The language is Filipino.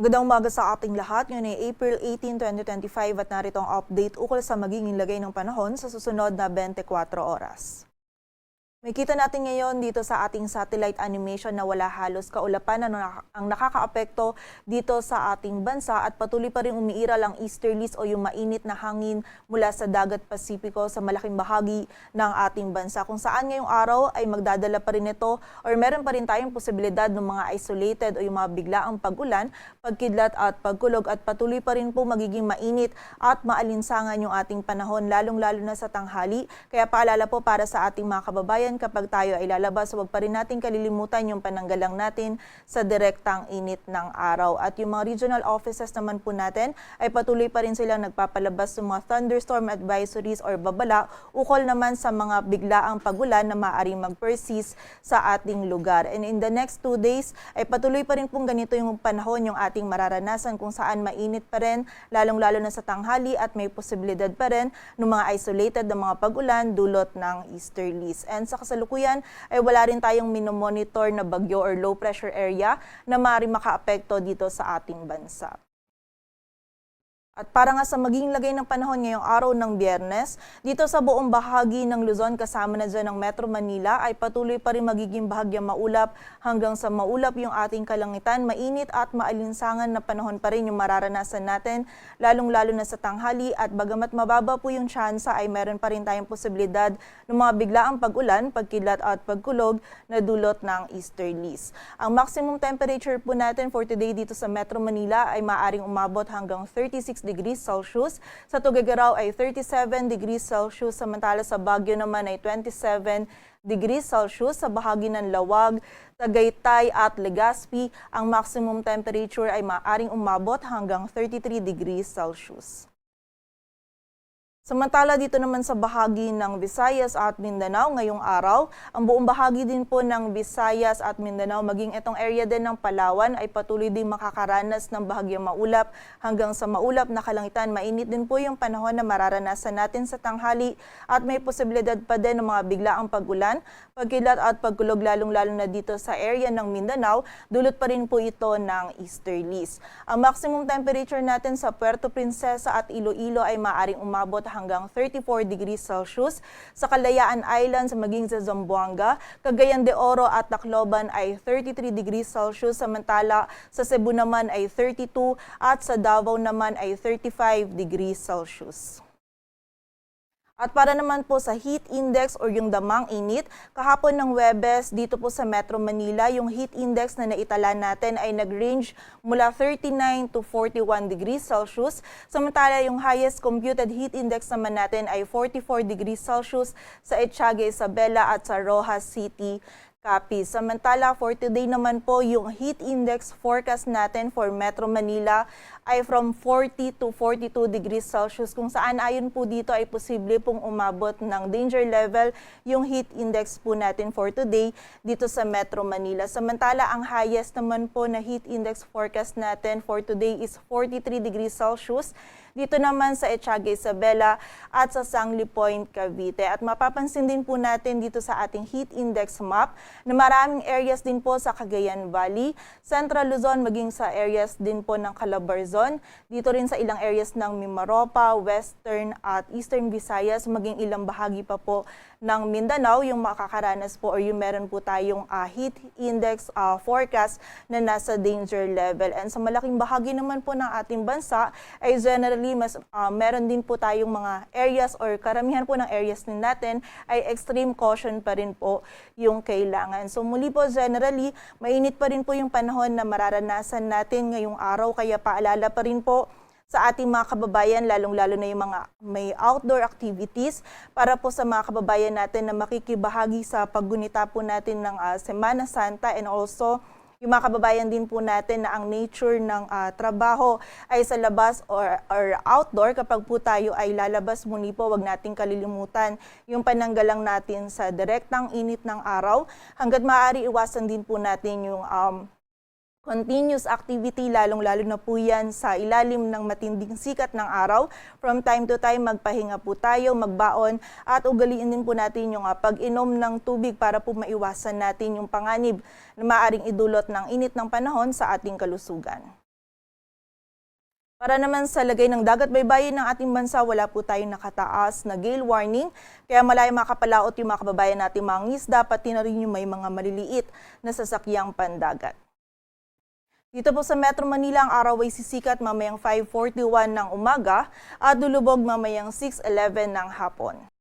Magandang umaga sa ating lahat. Ngayon ay April 18, 2025 at narito ang update ukol sa magiging lagay ng panahon sa susunod na 24 oras. May kita natin ngayon dito sa ating satellite animation na wala halos kaulapan ang nakakaapekto dito sa ating bansa at patuloy pa rin umiiral ang easterlies o yung mainit na hangin mula sa dagat Pasipiko sa malaking bahagi ng ating bansa. Kung saan ngayong araw ay magdadala pa rin ito or meron pa rin tayong posibilidad ng mga isolated o yung mga biglaang pag-ulan, pagkidlat at pagkulog at patuloy pa rin po magiging mainit at maalinsangan yung ating panahon lalong-lalo na sa tanghali. Kaya paalala po para sa ating mga kababayan, kapag tayo ay lalabas, huwag pa rin natin kalilimutan yung pananggalang natin sa direktang init ng araw. At yung mga regional offices naman po natin ay patuloy pa rin silang nagpapalabas ng mga thunderstorm advisories or babala ukol naman sa mga biglaang pagulan na maaaring mag-persist sa ating lugar. And in the next 2 days ay patuloy pa rin pong ganito yung panahon yung ating mararanasan kung saan mainit pa rin, lalong-lalo na sa tanghali at may posibilidad pa rin ng mga isolated na mga pagulan dulot ng easterlies. And sa kasalukuyan ay wala rin tayong minomonitor na bagyo or low pressure area na maaaring makaapekto dito sa ating bansa. At para nga sa magiging lagay ng panahon ngayong araw ng Biyernes, dito sa buong bahagi ng Luzon kasama na dyan ng Metro Manila ay patuloy pa rin magiging bahagyang maulap hanggang sa maulap yung ating kalangitan. Mainit at maalinsangan na panahon pa rin yung mararanasan natin, lalong-lalo na sa tanghali at bagamat mababa po yung tsansa ay meron pa rin tayong posibilidad ng mga biglaang pag-ulan, pagkidlat at pagkulog na dulot ng easterlies. Ang maximum temperature po natin for today dito sa Metro Manila ay maaaring umabot hanggang 36 degrees Celsius. Sa Tuguegarao ay 37 degrees Celsius, samantala sa Baguio naman ay 27 degrees Celsius. Sa bahagi ng Lawag, Tagaytay at Legazpi, ang maximum temperature ay maaaring umabot hanggang 33 degrees Celsius. Samantala dito naman sa bahagi ng Visayas at Mindanao ngayong araw, ang buong bahagi din po ng Visayas at Mindanao maging itong area din ng Palawan ay patuloy din makakaranas ng bahagyang maulap hanggang sa maulap na kalangitan. Mainit din po yung panahon na mararanasan natin sa tanghali at may posibilidad pa din ng mga biglaang pag-ulan, pagkilat at pagkulog lalong-lalo na dito sa area ng Mindanao, dulot pa rin po ito ng easterlies. Ang maximum temperature natin sa Puerto Princesa at Iloilo ay maaaring umabot hanggang 34 degrees Celsius. Sa Kalayaan Islands maging sa Zamboanga, Cagayan de Oro at Tacloban ay 33 degrees Celsius, samantala sa Cebu naman ay 32 at sa Davao naman ay 35 degrees Celsius. At para naman po sa heat index o yung damang init, kahapon ng Huwebes dito po sa Metro Manila, yung heat index na naitala natin ay nag-range mula 39 to 41 degrees Celsius. Samantala yung highest computed heat index naman natin ay 44 degrees Celsius sa Etiaga Isabela at sa Rojas City, Capiz. Samantala for today naman po yung heat index forecast natin for Metro Manila ay from 40 to 42 degrees Celsius kung saan ayon po dito ay posible pong umabot ng danger level yung heat index po natin for today dito sa Metro Manila. Samantala ang highest naman po na heat index forecast natin for today is 43 degrees Celsius dito naman sa Etiaga Isabela at sa Sangli Point, Cavite. At mapapansin din po natin dito sa ating heat index map na maraming areas din po sa Cagayan Valley, Central Luzon, maging sa areas din po ng Calabarzon, dito rin sa ilang areas ng Mimaropa, Western at Eastern Visayas, maging ilang bahagi pa po ng Mindanao, yung makakaranas po or yung meron po tayong heat index forecast na nasa danger level. And sa malaking bahagi naman po ng ating bansa ay generally meron din po tayong mga areas or karamihan po ng areas din natin ay extreme caution pa rin po yung kailangan. So muli po generally, mainit pa rin po yung panahon na mararanasan natin ngayong araw kaya paalala pa rin po sa ating mga kababayan, lalong-lalo na yung mga may outdoor activities para po sa mga kababayan natin na makikibahagi sa paggunita po natin ng Semana Santa and also yung mga kababayan din po natin na ang nature ng trabaho ay sa labas or outdoor. Kapag po tayo ay lalabas muli po, wag nating kalilimutan yung pananggalang natin sa direktang init ng araw. Hanggat maaari, iwasan din po natin yung continuous activity, lalong-lalo na po yan sa ilalim ng matinding sikat ng araw. From time to time, magpahinga po tayo, magbaon, at ugaliin din po natin yung pag-inom ng tubig para po maiwasan natin yung panganib na maaaring idulot ng init ng panahon sa ating kalusugan. Para naman sa lagay ng dagat baybayin ng ating bansa, wala po tayong nakataas na gale warning. Kaya malaya makapalaot yung mga kababayan natin mga ngisda, pati na rin yung may mga maliliit na sasakyang pandagat. Dito po sa Metro Manila, ang araw ay sisikat mamayang 5:41 ng umaga at lulubog mamayang 6:11 ng hapon.